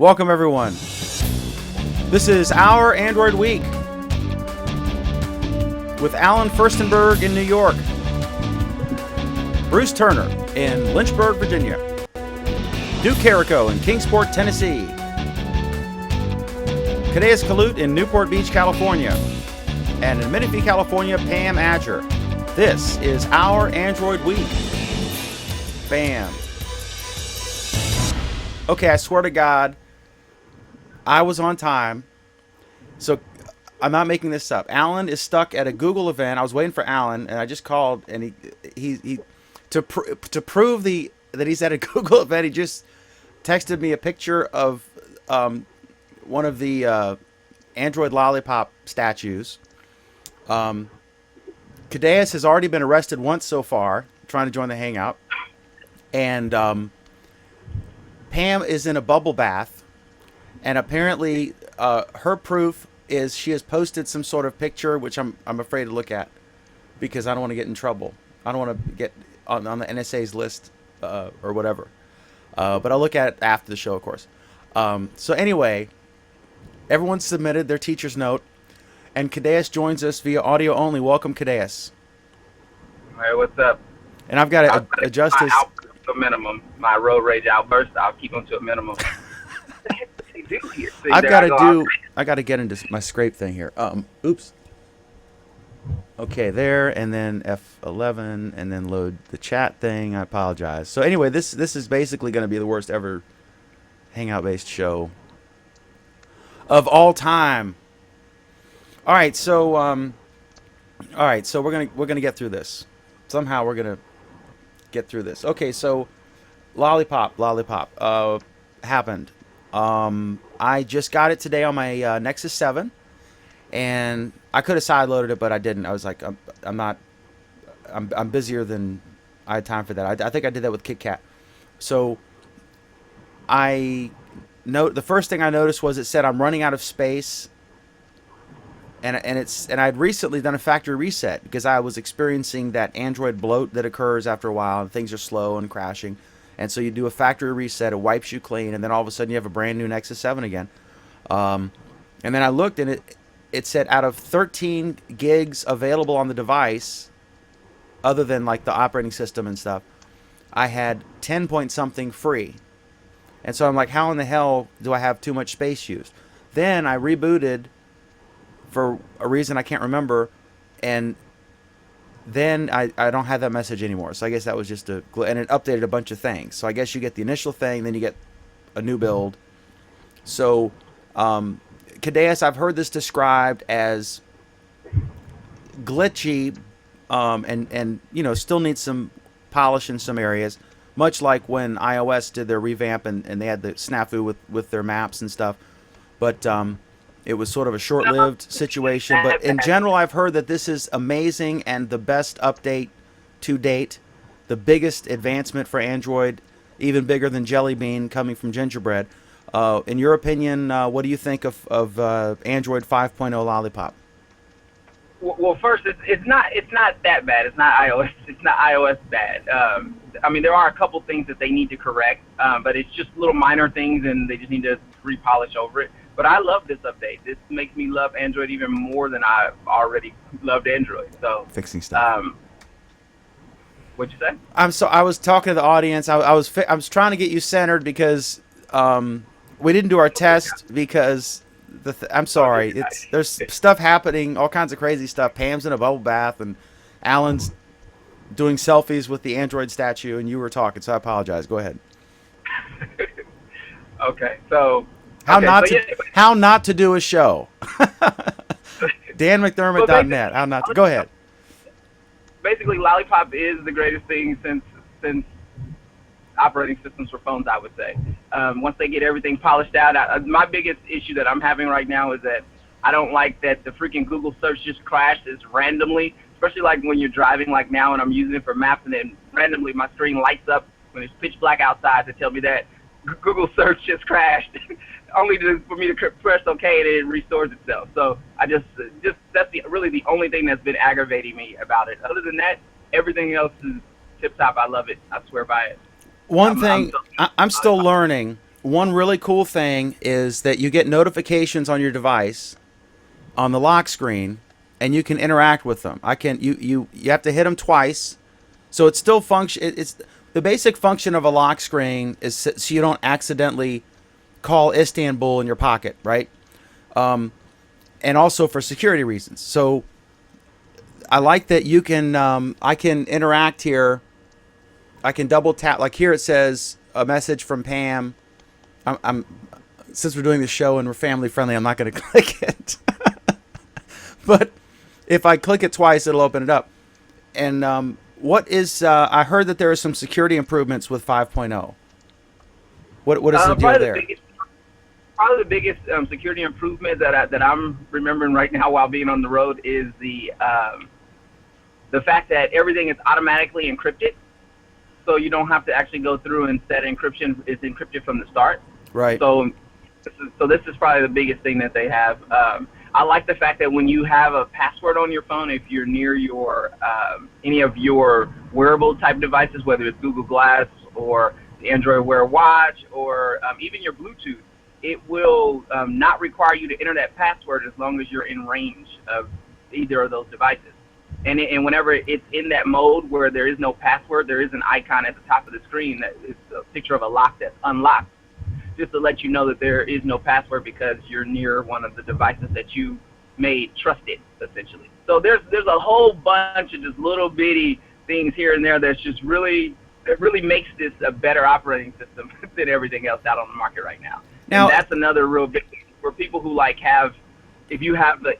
Welcome, everyone. This is our Android Week with Alan Furstenberg in New York, Bruce Turner in Lynchburg, Virginia, Duke Carrico in Kingsport, Tennessee, Cadeas Kalut in Newport Beach, California, and in Menifee, California, Pam Adger. This is our Android Week. Bam. Okay, I swear to God, I was on time. So I'm not making this up. Alan is stuck at a Google event. I was waiting for Alan, and I just called, and he to prove that he's at a Google event. He just texted me a picture of one of the Android Lollipop statues. Cadeas has already been arrested once so far, trying to join the hangout, and Pam is in a bubble bath. And apparently, her proof is she has posted some sort of picture, which I'm afraid to look at because I don't want to get in trouble. I don't want to get on the NSA's list or whatever. But I'll look at it after the show, of course. So anyway, everyone submitted their teacher's note, and Cadeas joins us via audio only. Welcome, Cadeas. Hey, what's up? And I've got to adjust his... to a minimum. My road rage outburst, I'll keep them to a minimum. I got to get into my scrape thing here. Oops. Okay, there, and then F11, and then load the chat thing. I apologize. So anyway, this is basically going to be the worst ever Hangout-based show of all time. All right, so we're gonna get through this. Somehow we're gonna get through this. Okay, so Lollipop happened. I just got it today on my Nexus 7, and I could have sideloaded it, but I didn't. I was like, I'm busier than I had time for that. I think I did that with KitKat. So the first thing I noticed was it said I'm running out of space, and I'd recently done a factory reset because I was experiencing that Android bloat that occurs after a while, and things are slow and crashing. And so you do a factory reset, it wipes you clean, and then all of a sudden you have a brand new Nexus 7 again. And then I looked, and it said out of 13 gigs available on the device, other than like the operating system and stuff, I had 10 point something free. And so I'm like, how in the hell do I have too much space used? Then I rebooted for a reason I can't remember, and then I don't have that message anymore. So I guess that was just and it updated a bunch of things. So I guess you get the initial thing, then you get a new build. So, Cadeas, I've heard this described as glitchy, and still needs some polish in some areas, much like when iOS did their revamp and they had the snafu with their maps and stuff. But it was sort of a short-lived situation, but in general, I've heard that this is amazing and the best update to date, the biggest advancement for Android, even bigger than Jelly Bean coming from Gingerbread. In your opinion, what do you think of Android 5.0 Lollipop? Well, first, it's not that bad. It's not iOS bad. I mean, there are a couple things that they need to correct, but it's just little minor things, and they just need to repolish over it. But I love this update. This makes me love Android even more than I've already loved Android. So fixing stuff. What'd you say? I was talking to the audience. I was trying to get you centered because we didn't do our test because I'm sorry. There's stuff happening, all kinds of crazy stuff. Pam's in a bubble bath, and Alan's doing selfies with the Android statue, and you were talking. So I apologize. Go ahead. Okay, so. How not to do a show. DanMcDermott.net. How not to. Go ahead. Basically, Lollipop is the greatest thing since operating systems for phones, I would say. Once they get everything polished out, my biggest issue that I'm having right now is that I don't like that the freaking Google search just crashes randomly, especially like when you're driving like now and I'm using it for maps, and then randomly my screen lights up when it's pitch black outside to tell me that Google search just crashed. Only for me to press OK and it restores itself. So I just that's really the only thing that's been aggravating me about it. Other than that, everything else is tip top. I love it. I swear by it. One thing I'm still learning one really cool thing is that you get notifications on your device on the lock screen, and you can interact with them. You have to hit them twice, so it still function. It's the basic function of a lock screen is so you don't accidentally call Istanbul in your pocket, right? And also for security reasons. So I like that you can I can interact here. I can double tap. Like here it says a message from Pam. I'm since we're doing the show and we're family friendly, I'm not going to click it. But if I click it twice, it'll open it up. And what is? I heard that there are some security improvements with 5.0. What is the deal there? Probably the biggest security improvement that I'm remembering right now while being on the road is the fact that everything is automatically encrypted, so you don't have to actually go through and set encryption. It's encrypted from the start. Right. So this is probably the biggest thing that they have. I like the fact that when you have a password on your phone, if you're near your any of your wearable type devices, whether it's Google Glass or the Android Wear Watch or even your Bluetooth, it will not require you to enter that password as long as you're in range of either of those devices. And whenever it's in that mode where there is no password, there is an icon at the top of the screen that is a picture of a lock that's unlocked, just to let you know that there is no password because you're near one of the devices that you made trusted, essentially. So there's a whole bunch of just little bitty things here and there that's just really makes this a better operating system than everything else out on the market right now. Now and that's another real big thing for people who if you have the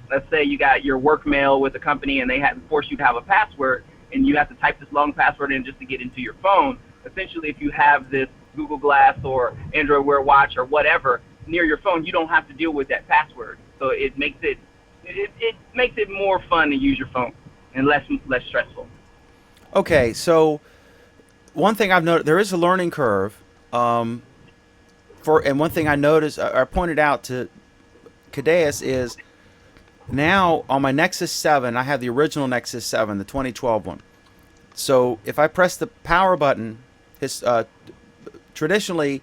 let's say you got your work mail with a company and they force you to have a password and you have to type this long password in just to get into your phone. Essentially, if you have this Google Glass or Android Wear Watch or whatever near your phone, you don't have to deal with that password. So it makes it makes it more fun to use your phone and less stressful. Okay, so one thing I've noticed, there is a learning curve. And one thing I noticed, I pointed out to Cadeas is now on my Nexus 7, I have the original Nexus 7, the 2012 one. So if I press the power button, traditionally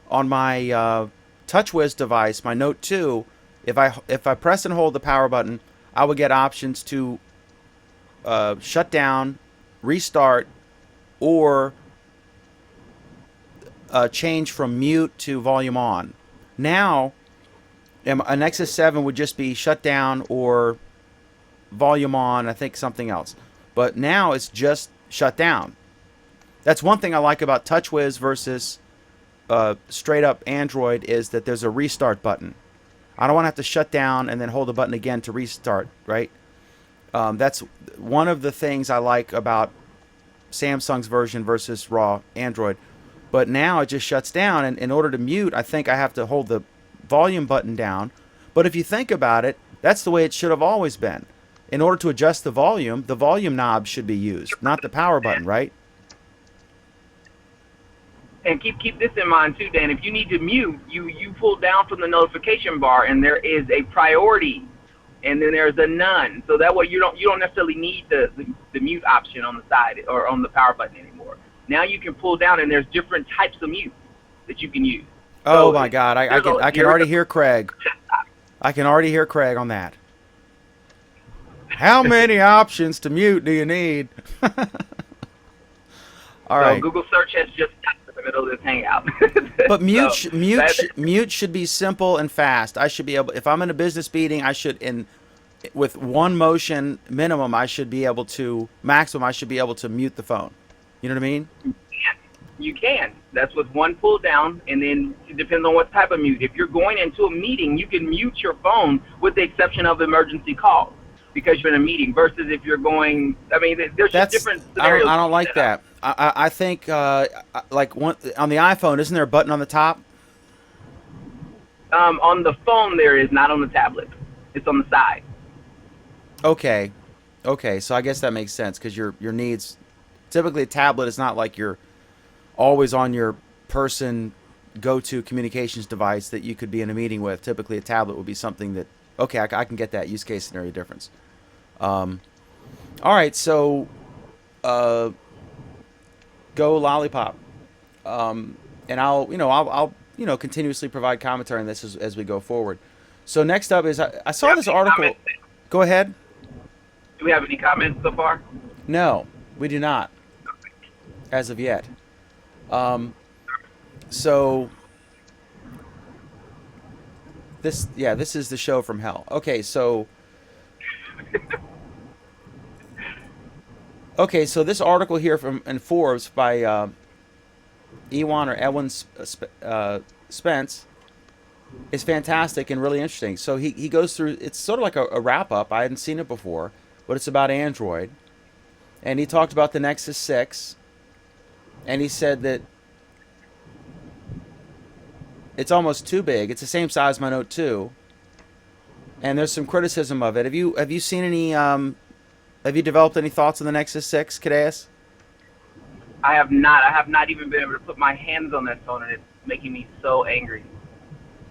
on my TouchWiz device, my Note 2, if I press and hold the power button, I would get options to shut down, restart, or change from mute to volume on. Now, a Nexus 7 would just be shut down or volume on, I think something else. But now it's just shut down. That's one thing I like about TouchWiz versus straight up Android is that there's a restart button. I don't want to have to shut down and then hold the button again to restart, right? That's one of the things I like about Samsung's version versus raw Android. But now it just shuts down, and in order to mute, I think I have to hold the volume button down. But if you think about it, that's the way it should have always been. In order to adjust the volume knob should be used, not the power button, right? And keep this in mind too, Dan. If you need to mute, you pull down from the notification bar, and there is a priority, and then there's a none. So that way you don't necessarily need the mute option on the side or on the power button anymore. Now you can pull down, and there's different types of mute that you can use. Oh so my God! I can already hear Craig. I can already hear Craig on that. How many options to mute do you need? All right. Google search has just stopped in the middle of this hangout. But mute should be simple and fast. I should be able, if I'm in a business meeting, with one motion minimum, I should be able to mute the phone. You know what I mean? You can. That's with one pull down, and then it depends on what type of mute. If you're going into a meeting, you can mute your phone with the exception of emergency calls because you're in a meeting. Versus if you're going, there's just different scenarios. I don't like that. I think like on the iPhone, isn't there a button on the top? On the phone, there is, not on the tablet. It's on the side. Okay, so I guess that makes sense because your needs. Typically, a tablet is not like you're always on your person go-to communications device that you could be in a meeting with. Typically, a tablet would be something that, okay, I can get that use case scenario difference. All right, so go Lollipop. and I'll continuously provide commentary on this as we go forward. So next up is I Do you saw have this any article. comments? Go ahead. Do we have any comments so far? No, we do not as of yet. Um, so this is the show from hell. Okay, so this article here from in Forbes by Ewan or Edwin Spence is fantastic and really interesting. So he goes through. It's sort of like a wrap up. I hadn't seen it before, but it's about Android, and he talked about the Nexus 6, and he said that it's almost too big. It's the same size as my Note 2, and there's some criticism of it. Have you seen any? Have you developed any thoughts on the Nexus 6, Kadeas? I have not. I have not even been able to put my hands on that phone, and it's making me so angry.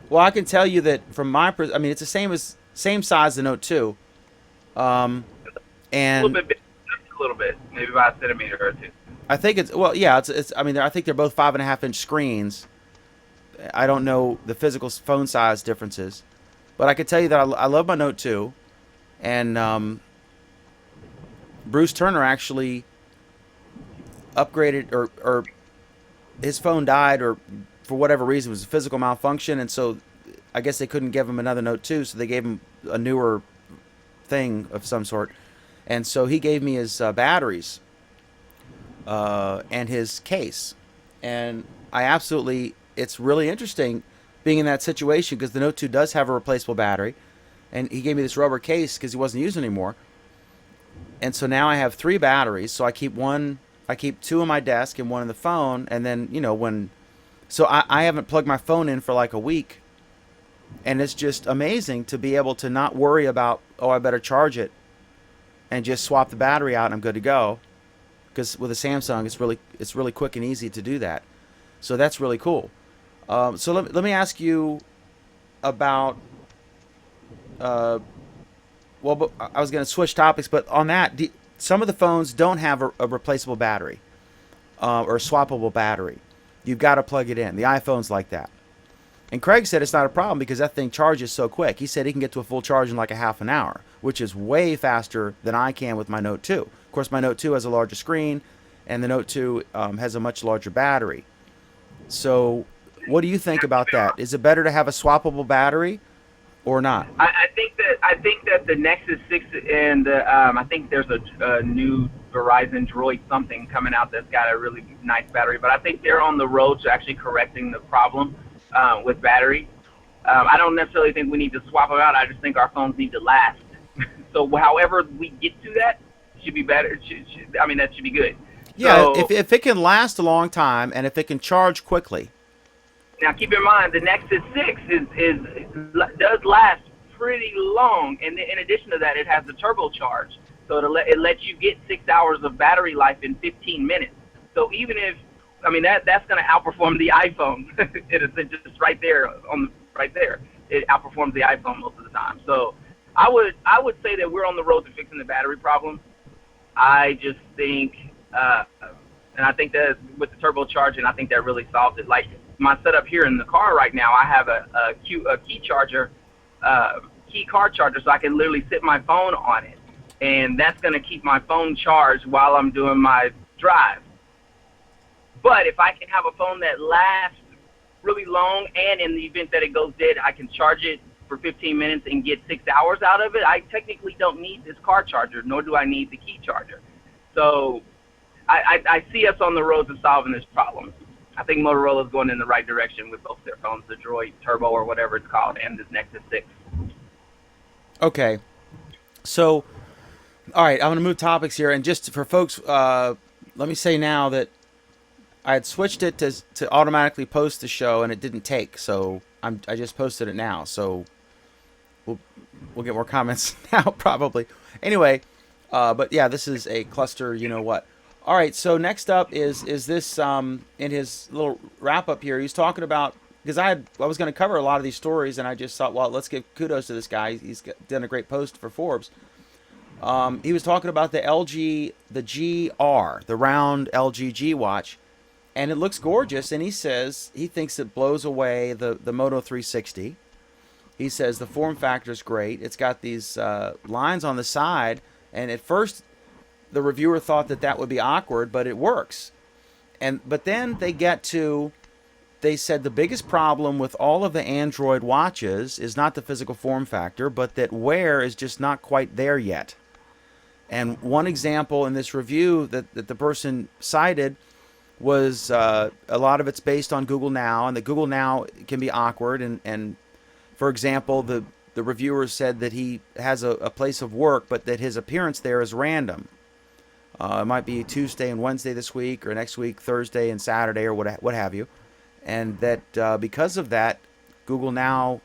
Well, I can tell you that from I mean, it's the same size as the Note 2, A little and bit big, just a little bit, maybe about a centimeter or two. I think it's well, yeah, it's. I mean, I think they're both 5.5 inch screens. I don't know the physical phone size differences, but I can tell you that I love my Note 2, and Bruce Turner actually upgraded or his phone died or for whatever reason it was a physical malfunction, and so I guess they couldn't give him another Note 2, so they gave him a newer thing of some sort, and so he gave me his batteries and his case, and I absolutely it's really interesting being in that situation because the Note 2 does have a replaceable battery, and he gave me this rubber case because he wasn't using it anymore, and so now I have three batteries, so I keep two in my desk and one in the phone, and then so I haven't plugged my phone in for like a week, and it's just amazing to be able to not worry about, oh, I better charge it, and just swap the battery out and I'm good to go. Because with a Samsung, it's really quick and easy to do that. So that's really cool. So let me ask you about. Well, but I was going to switch topics, but on that, some of the phones don't have a replaceable battery or a swappable battery. You've got to plug it in. The iPhone's like that. And Craig said it's not a problem because that thing charges so quick. He said he can get to a full charge in like a half an hour, which is way faster than I can with my Note 2. Of course, my Note 2 has a larger screen, and the Note 2 has a much larger battery. So, what do you think about that? Is it better to have a swappable battery or not? I think that the Nexus 6 and I think there's a new Verizon Droid something coming out that's got a really nice battery, but I think they're on the road to actually correcting the problem with battery. I don't necessarily think we need to swap them out. I just think our phones need to last. So however we get to that should be better. That should be good. Yeah, So, if it can last a long time and if it can charge quickly. now keep in mind the Nexus 6 does last pretty long, and in addition to that, it has the turbocharge, so it lets you get 6 hours of battery life in 15 minutes. So even if that's going to outperform the iPhone. It's just right there right there. It outperforms the iPhone most of the time. So I would say that we're on the road to fixing the battery problem. I just think, and I think that with the turbocharging, I think that really solves it. Like my setup here in the car right now, I have a key charger, key car charger, so I can literally sit my phone on it, and that's going to keep my phone charged while I'm doing my drive. But if I can have a phone that lasts really long, and in the event that it goes dead, I can charge it for 15 minutes and get 6 hours out of it, I technically don't need this car charger, nor do I need the key charger. So I see us on the road to solving this problem. I think Motorola's going in the right direction with both their phones, the Droid Turbo or whatever it's called, and this Nexus 6. Okay. So, all right, I'm going to move topics here. And just for folks, let me say now that I had switched it to automatically post the show, and it didn't take. So I just posted it now. So we'll get more comments now, probably. Anyway, but yeah, this is a cluster, you know what. All right, so next up is this in his little wrap up here. He's talking about, because I was going to cover a lot of these stories, and I just thought, well, let's give kudos to this guy. He's done a great post for Forbes. He was talking about the LG, the GR, the round LG G watch, and it looks gorgeous. And he says he thinks it blows away the Moto 360. He says the form factor is great. It's got these lines on the side, and at first the reviewer thought that that would be awkward, but it works. But then they said the biggest problem with all of the Android watches is not the physical form factor, but that wear is just not quite there yet. And one example in this review that the person cited was a lot of it's based on Google Now, and the Google Now can be awkward. And for example, the reviewer said that he has a place of work, but that his appearance there is random. It might be Tuesday and Wednesday this week, or next week Thursday and Saturday, or what have you. And that because of that, Google Now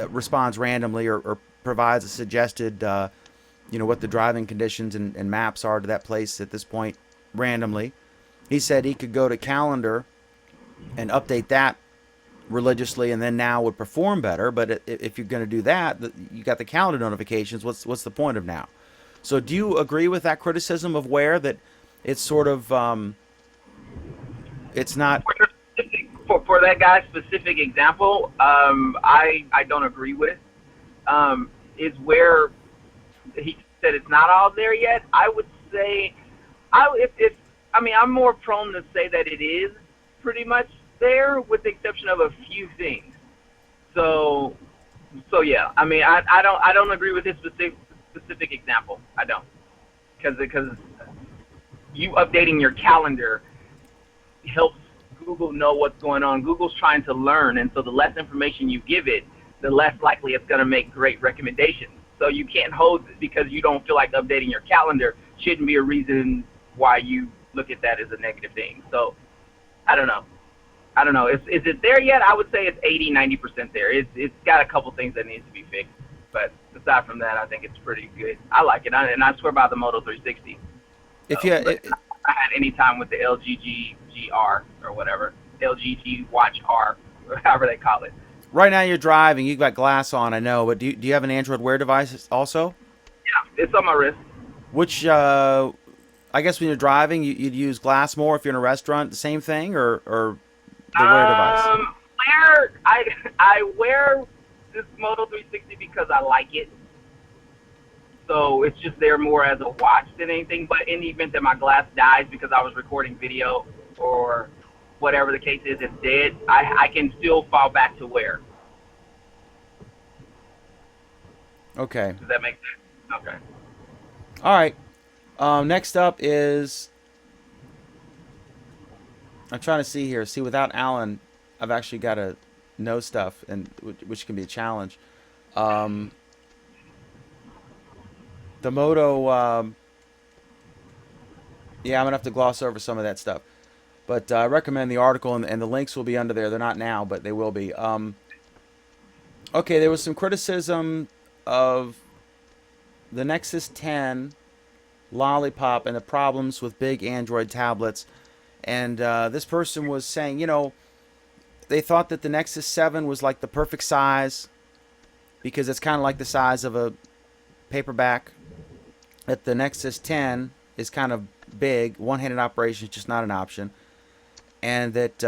responds randomly or provides a suggested, what the driving conditions and maps are to that place at this point randomly. He said he could go to Calendar and update that religiously, and then Now would perform better. But if you're going to do that, you got the calendar notifications. What's the point of Now? So do you agree with that criticism of Wear, that it's sort of it's not for that guy's specific example? I don't agree with. Is where he said it's not all there yet. I would say, I'm more prone to say that it is pretty much there, with the exception of a few things. So yeah. I don't agree with his specific example. I don't, because you updating your calendar helps Google know what's going on. Google's trying to learn, and so the less information you give it, the less likely it's going to make great recommendations. So you can't hold it because you don't feel like updating your calendar shouldn't be a reason why you look at that as a negative thing. So I don't know. Is it there yet? I would say it's 80-90% there. It's got a couple things that needs to be fixed, but aside from that, I think it's pretty good. I like it, and I swear by the Moto 360. I had any time with the LG GR or whatever, LG Watch R, however they call it. Right now you're driving, you've got glass on, I know, but do you have an Android Wear device also? Yeah, it's on my wrist. Which, I guess when you're driving, you'd use glass more if you're in a restaurant, the same thing, or the Wear device? I wear this Moto 360 because I like it. So it's just there more as a watch than anything. But in the event that my glass dies because I was recording video or whatever the case is, it's dead, I can still fall back to Wear. Okay. Does that make sense? Okay. All right. Next up is, I'm trying to see here. See, without Alan, I've actually got to know stuff, and which can be a challenge. The Moto, yeah, I'm going to have to gloss over some of that stuff. But I recommend the article, and the links will be under there. They're not now, but they will be. Okay, there was some criticism of the Nexus 10, Lollipop, and the problems with big Android tablets. And this person was saying, they thought that the Nexus 7 was like the perfect size because it's kind of like the size of a paperback. That the Nexus 10 is kind of big. One-handed operation is just not an option. And that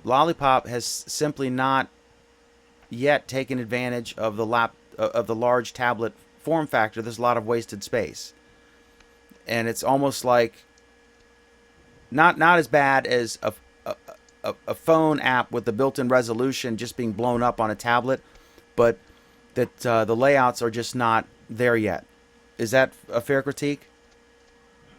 Lollipop has simply not yet taken advantage of the large tablet form factor. There's a lot of wasted space. And it's almost like not as bad as a phone app with the built-in resolution just being blown up on a tablet, but that the layouts are just not there yet. Is that a fair critique?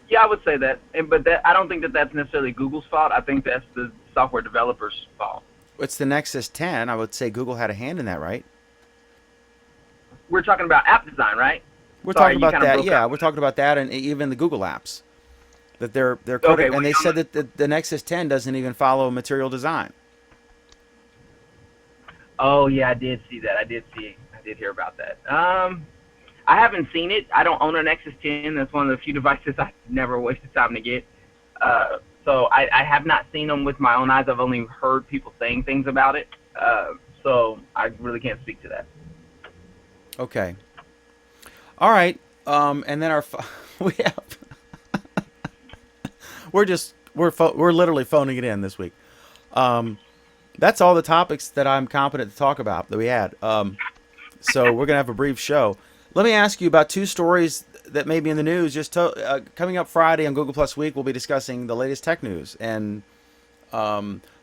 Yeah, I would say that. But I don't think that that's necessarily Google's fault. I think that's the software developer's fault. It's the Nexus 10. I would say Google had a hand in that, right? We're talking about app design, right? We're talking about that. Yeah, we're talking about that, and even the Google apps. That they're okay, and they said that the Nexus 10 doesn't even follow material design. Oh yeah, I did see that. I did hear about that. I haven't seen it. I don't own a Nexus 10. That's one of the few devices I never wasted time to get. So I have not seen them with my own eyes. I've only heard people saying things about it. So I really can't speak to that. Okay. All right. And then we have we're just we're literally phoning it in this week. Um, that's all the topics that I'm competent to talk about that we had. So we're gonna have a brief show. Let me ask you about two stories that may be in the news. Coming up Friday on Google Plus Week, we'll be discussing the latest tech news and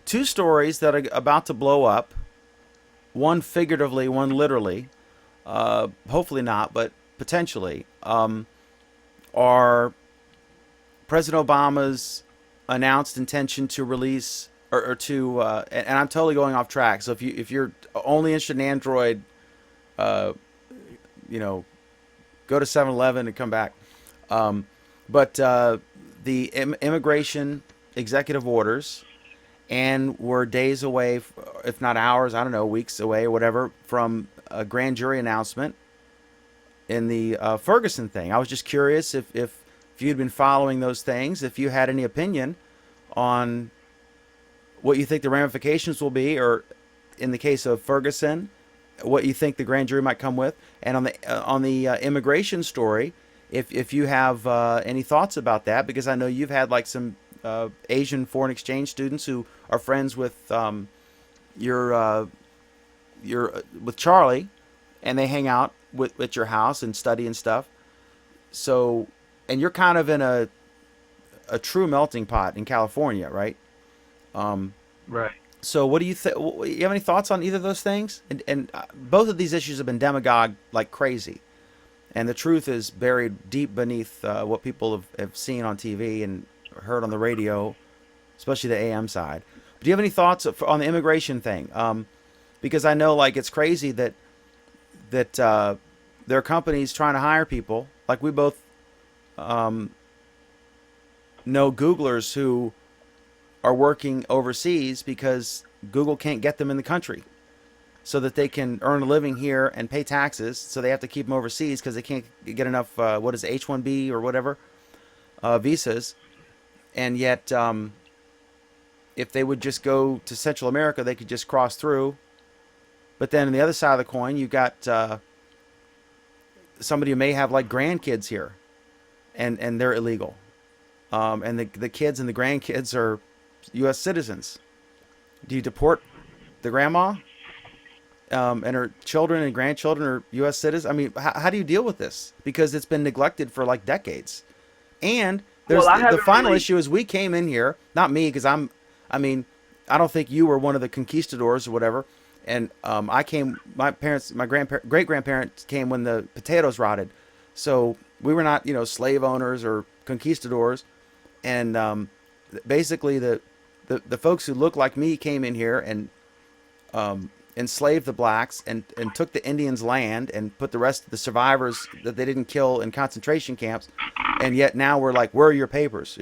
two stories that are about to blow up. One figuratively, one literally. Hopefully not, but potentially. Are President Obama's announced intention to release or to and I'm totally going off track. So if you're only interested in Android, uh, you know, go to 7-Eleven and come back. But the immigration executive orders, and we're days away, if not hours, I don't know, weeks away or whatever, from a grand jury announcement in the Ferguson thing. I was just curious if you'd been following those things, if you had any opinion on what you think the ramifications will be, or in the case of Ferguson, what you think the grand jury might come with, and on the immigration story, if you have any thoughts about that, because I know you've had like some Asian foreign exchange students who are friends with your with Charlie, and they hang out at your house and study and stuff. So, and you're kind of in a true melting pot in California, right? Um, Right. so, what do you think? You have any thoughts on either of those things? And both of these issues have been demagogued like crazy, and the truth is buried deep beneath what people have seen on TV and heard on the radio, especially the AM side. But do you have any thoughts on the immigration thing? Because I know like it's crazy that there are companies trying to hire people. Like we both um, know Googlers who are working overseas because Google can't get them in the country, so that they can earn a living here and pay taxes. So they have to keep them overseas because they can't get enough what is it, H-1B or whatever visas. And yet, if they would just go to Central America, they could just cross through. But then on the other side of the coin, you've got somebody who may have like grandkids here, and they're illegal. And the kids and the grandkids are U.S. citizens. Do you deport the grandma? And her children and grandchildren are U.S. citizens. I mean, how do you deal with this? Because it's been neglected for like decades. And there's Well, I the haven't final really. issue is we came in here, not me, because I mean, I don't think you were one of the conquistadors or whatever. And I came, my parents, my great grandparents came when the potatoes rotted. So we were not, slave owners or conquistadors. And basically, the folks who look like me came in here and enslaved the blacks and took the Indians' land and put the rest of the survivors that they didn't kill in concentration camps. And yet now we're like, where are your papers?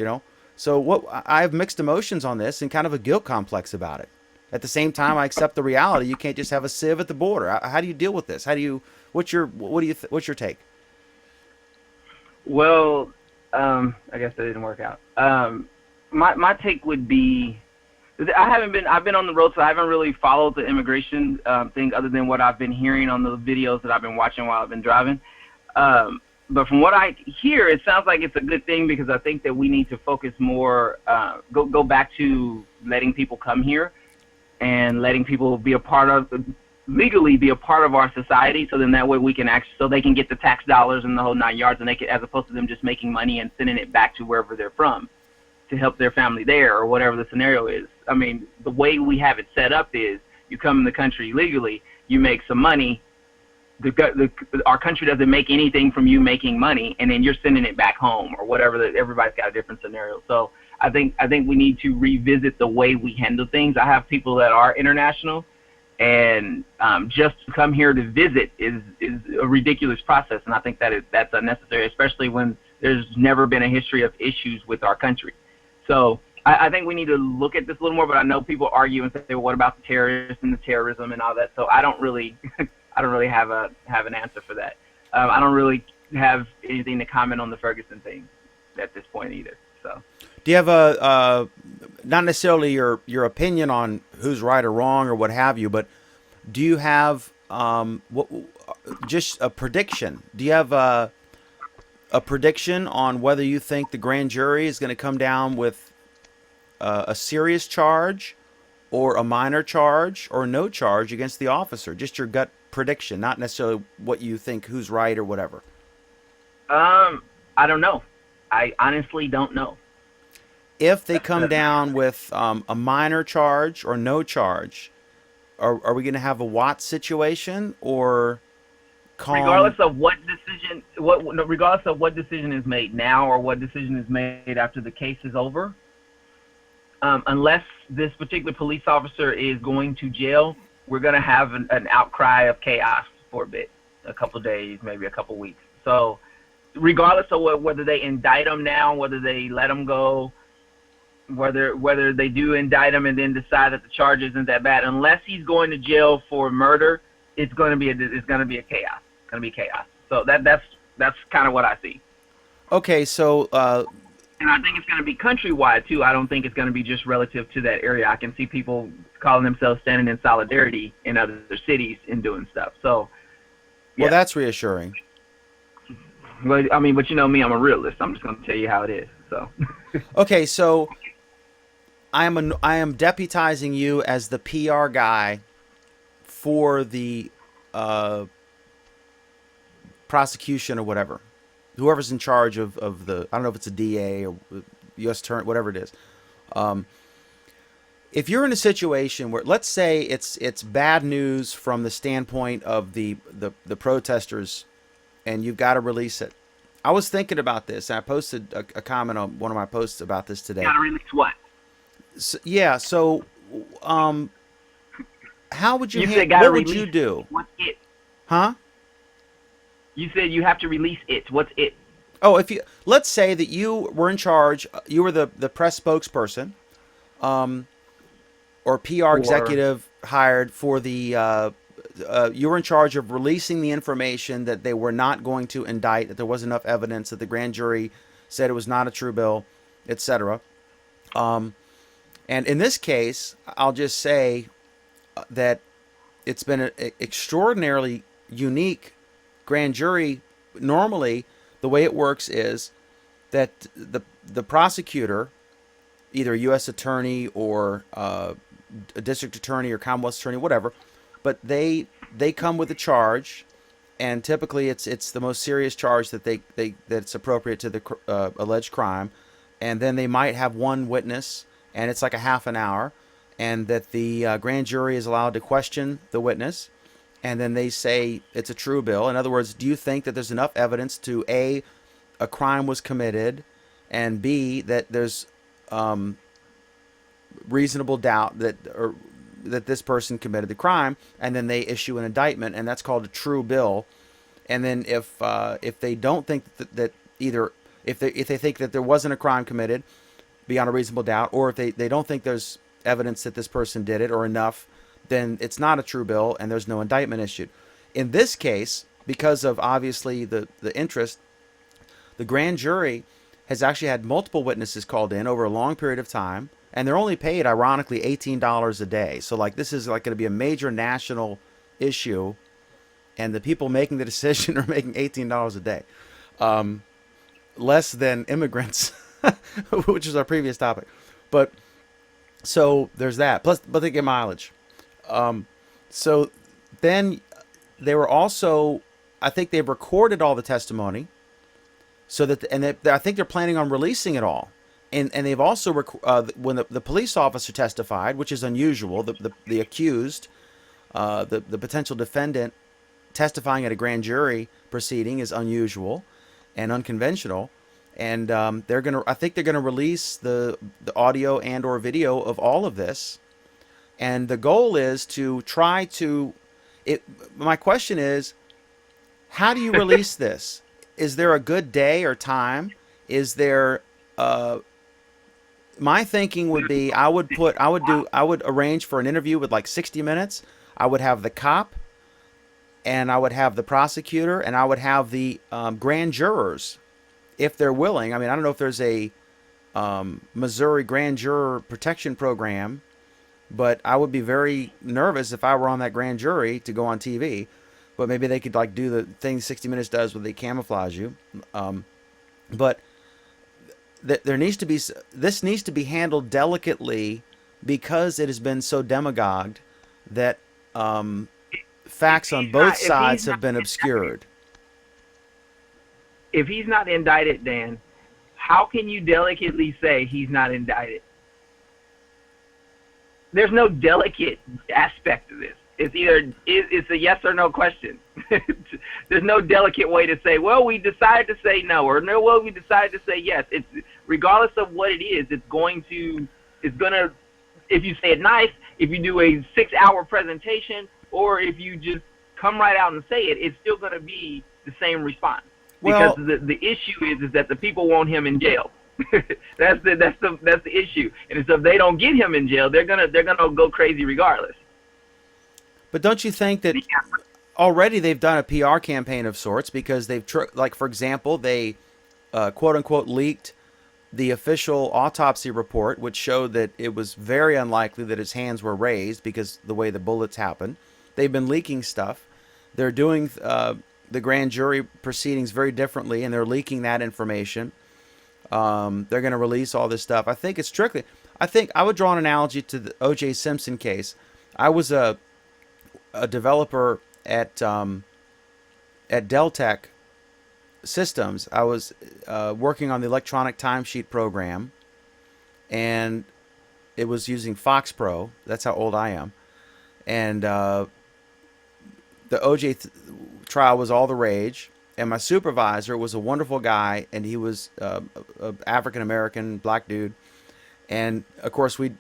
So I have mixed emotions on this and kind of a guilt complex about it. At the same time, I accept the reality. You can't just have a sieve at the border. How do you deal with this? What's your take? Well, I guess that didn't work out. My take would be, I've been on the road, so I haven't really followed the immigration thing other than what I've been hearing on the videos that I've been watching while I've been driving. But from what I hear, it sounds like it's a good thing, because I think that we need to focus more, go back to letting people come here and letting people legally be a part of our society, so then that way we can so they can get the tax dollars and the whole 9 yards, and they can, as opposed to them just making money and sending it back to wherever they're from to help their family there or whatever the scenario is. I mean, the way we have it set up is you come in the country legally, you make some money, our country doesn't make anything from you making money, and then you're sending it back home or whatever. Everybody's got a different scenario. So I think we need to revisit the way we handle things. I have people that are international, and just to come here to visit is a ridiculous process, and I think that's unnecessary, especially when there's never been a history of issues with our country. So I think we need to look at this a little more, but I know people argue and say, well, what about the terrorists and the terrorism and all that? So I don't really have an answer for that. I don't really have anything to comment on the Ferguson thing at this point either. So, Do you have a not necessarily your opinion on who's right or wrong or what have you, but do you have just a prediction? Do you have a prediction on whether you think the grand jury is going to come down with a serious charge or a minor charge or no charge against the officer? Just your gut prediction, not necessarily what you think who's right or whatever. I don't know. I honestly don't know. If they come down with a minor charge or no charge, are we going to have a Watts situation or calm? Regardless of what decision, what no, regardless of what decision is made now or what decision is made after the case is over, unless this particular police officer is going to jail, we're going to have an outcry of chaos for a bit, a couple of days, maybe a couple of weeks. So, regardless of whether they indict him now, whether they let him go, whether they do indict him and then decide that the charge isn't that bad, unless he's going to jail for murder, it's going to be a chaos. It's going to be chaos. So that's kind of what I see. Okay, so And I think it's going to be countrywide, too. I don't think it's going to be just relative to that area. I can see people calling themselves standing in solidarity in other cities and doing stuff. So, yeah. well, that's reassuring. Well, I mean, but you know me, I'm a realist. I'm just going to tell you how it is. So. Okay, so I am deputizing you as the PR guy for the prosecution or whatever. Whoever's in charge of the, I don't know if it's a DA or U.S. Attorney, whatever it is. If you're in a situation where, let's say it's bad news from the standpoint of the protesters, and you've got to release it. I was thinking about this. And I posted a comment on one of my posts about this today. You got to release what? So, yeah. So, how would you? What would you do? What's it? Huh? You said you have to release it. What's it? Oh, let's say that you were in charge, you were the press spokesperson, or PR executive hired for the. You were in charge of releasing the information that they were not going to indict, that there was enough evidence, that the grand jury said it was not a true bill, etc. And in this case, I'll just say that it's been an extraordinarily unique grand jury. Normally, the way it works is that the prosecutor, either a U.S. attorney or a district attorney or Commonwealth attorney, whatever, but they come with a charge, and typically it's the most serious charge that that it's appropriate to the alleged crime, and then they might have one witness, and it's like a half an hour, and that the grand jury is allowed to question the witness, and then they say it's a true bill. In other words, do you think that there's enough evidence to A, a crime was committed, and B, that there's reasonable doubt that this person committed the crime, and then they issue an indictment, and that's called a true bill. And then if they don't think that either if they think that there wasn't a crime committed beyond a reasonable doubt, or if they don't think there's evidence that this person did it or enough, then it's not a true bill and there's no indictment issued. In this case, because of obviously the interest, the grand jury has actually had multiple witnesses called in over a long period of time, and they're only paid, ironically, $18 a day. So like this is like going to be a major national issue, and the people making the decision are making $18 a day, less than immigrants, which is our previous topic. But so there's that. Plus, but they get mileage. So then they were also, I think they've recorded all the testimony, so that I think they're planning on releasing it all. And they've also when the police officer testified, which is unusual, the accused, the potential defendant testifying at a grand jury proceeding is unusual and unconventional. And I think they're gonna release the audio and or video of all of this. And the goal is to try to. My question is, how do you release this? Is there a good day or time? Is there? My thinking would be I would arrange for an interview with like 60 minutes. I would have the cop, and I would have the prosecutor, and I would have the grand jurors, if they're willing. I mean, I don't know if there's a Missouri grand juror protection program, but I would be very nervous if I were on that grand jury to go on TV. But maybe they could like do the thing 60 Minutes does where they camouflage you. But that there needs to be this needs to be handled delicately because it has been so demagogued that facts on both if he's sides not have been obscured. if he's not indicted, Dan, how can you delicately say he's not indicted? There's no delicate aspect to this. It's either it's a yes or no question. There's no delicate way to say, well, we decided to say no, or no, well, we decided to say yes. It's regardless of what it is, it's gonna. If you say it nice, if you do a 6-hour presentation, or if you just come right out and say it, it's still gonna be the same response. Well, Because the issue is that the people want him in jail. that's the issue. And so if they don't get him in jail, they're gonna go crazy regardless. but don't you think that already they've done a PR campaign of sorts because they've like for example they quote unquote leaked the official autopsy report, which showed that it was very unlikely that his hands were raised because the way the bullets happened. They've been leaking stuff. They're doing the grand jury proceedings very differently, and they're leaking that information. They're going to release all this stuff. I think it's strictly. I think I would draw an analogy to the O.J. Simpson case. I was a developer at Dell Tech Systems. I was working on the electronic timesheet program, and it was using Fox Pro. That's how old I am. And the OJ trial was all the rage. And my supervisor was a wonderful guy, and he was an African American black dude. And of course, we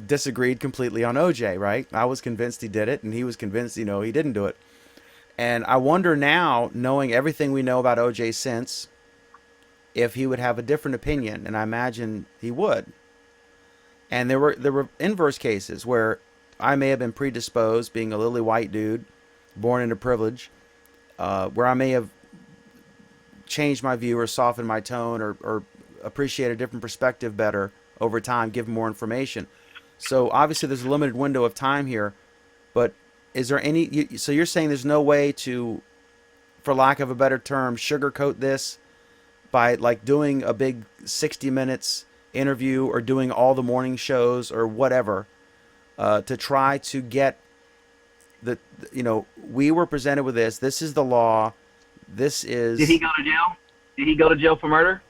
disagreed completely on OJ. Right? I was convinced he did it, and he was convinced, he didn't do it. And I wonder now, knowing everything we know about OJ since, if he would have a different opinion, and I imagine he would. And there were inverse cases where I may have been predisposed, being a lily white dude, born into privilege, where I may have changed my view or softened my tone or appreciate a different perspective better over time, give more information. So obviously there's a limited window of time here, but is there any, so you're saying there's no way to, for lack of a better term, sugarcoat this by like doing a big 60 minutes interview or doing all the morning shows or whatever to try to get we were presented with this is the law, this is. Did he go to jail? Did he go to jail for murder?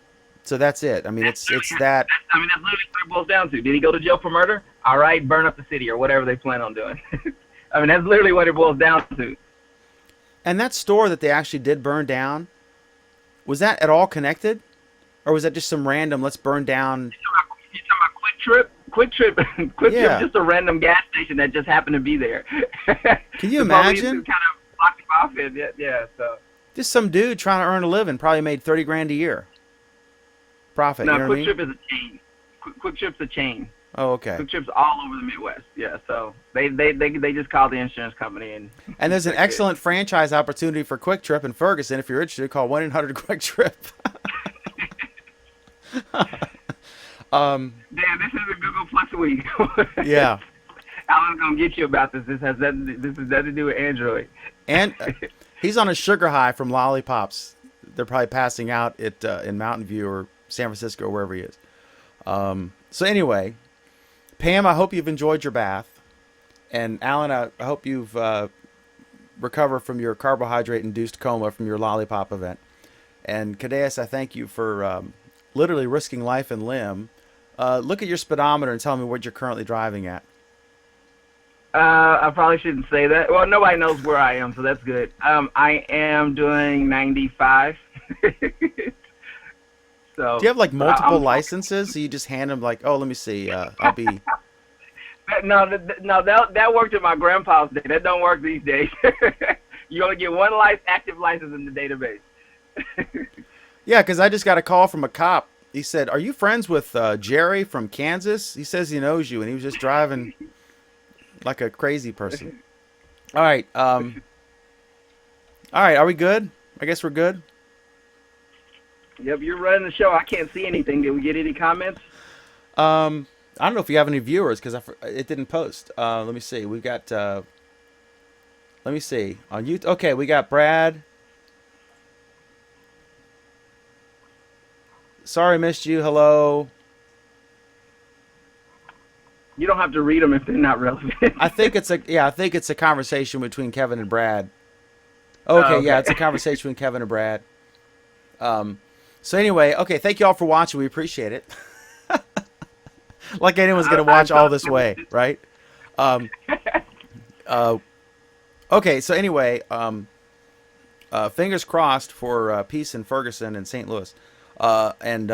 So that's it. I mean, it's that. That's literally what it boils down to. Did he go to jail for murder? All right, burn up the city or whatever they plan on doing. I mean, that's literally what it boils down to. And that store that they actually did burn down, was that at all connected? Or was that just some random, let's burn down? You're talking about Quick Trip? Quick Trip Yeah. is just a random gas station that just happened to be there. Can you imagine? Kind of blocked him off and yeah, so. Just some dude trying to earn a living, probably made $30,000 a year. Profit, No, you know what I Quick mean? Trip is a chain. Quick Trip's a chain. Oh, okay. Quick Trip's all over the Midwest. Yeah, so they just called the insurance company And there's an excellent franchise opportunity for Quick Trip in Ferguson. If you're interested, call 1-800-QUICK-TRIP. Dan, this is a Google Plus week. Yeah. Alan's gonna get you about this. This has nothing to do with Android. And he's on a sugar high from Lollipops. They're probably passing out at in Mountain View or San Francisco or wherever he is. So anyway, Pam, I hope you've enjoyed your bath. And Alan, I hope you've recovered from your carbohydrate-induced coma from your Lollipop event. And Cadeas, I thank you for literally risking life and limb. Look at your speedometer and tell me what you're currently driving at. I probably shouldn't say that. Well, nobody knows where I am, so that's good. I am doing 95. So. Do you have like multiple licenses? So you just hand them like, oh, let me see, I'll be. No, that worked in my grandpa's day. That don't work these days. You only get one active license in the database. Yeah, because I just got a call from a cop. He said, "Are you friends with Jerry from Kansas?" He says he knows you, and he was just driving like a crazy person. All right, all right. Are we good? I guess we're good. Yep, you're running the show. I can't see anything. Did we get any comments? I don't know if you have any viewers because it didn't post. Let me see. We've got. Let me see on YouTube. Okay, we got Brad. Sorry, missed you. Hello. You don't have to read them if they're not relevant. I think it's a yeah. I think it's a conversation between Kevin and Brad. Oh, Okay, yeah, okay. it's a conversation between Kevin and Brad. So anyway, okay, thank you all for watching. We appreciate it. Like anyone's gonna I watch all thought this way, right? Um, uh, okay, so anyway, fingers crossed for peace in Ferguson and St. Louis, and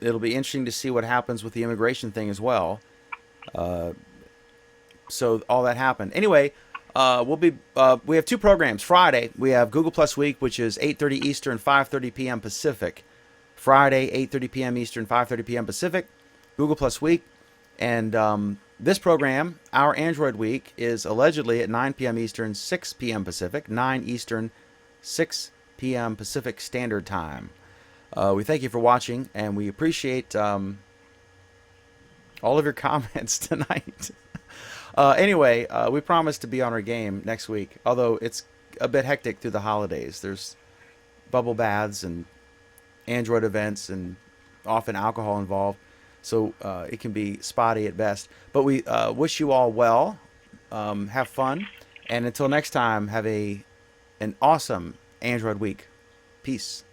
it'll be interesting to see what happens with the immigration thing as well. So all that happened. Anyway, we have two programs. Friday we have Google Plus Week, which is 8:30 Eastern, 5:30 p.m. Pacific. Friday 8:30 p.m. Eastern, 5:30 p.m. Pacific. Google Plus Week, and this program, our Android Week, is allegedly at 9 p.m. Eastern, 6 p.m. Pacific, 9 Eastern, 6 p.m. Pacific Standard Time. We thank you for watching, and we appreciate all of your comments tonight. Anyway, we promise to be on our game next week, although it's a bit hectic through the holidays. There's bubble baths and Android events and often alcohol involved, so it can be spotty at best. But we wish you all well, have fun, and until next time, have an awesome Android week. Peace.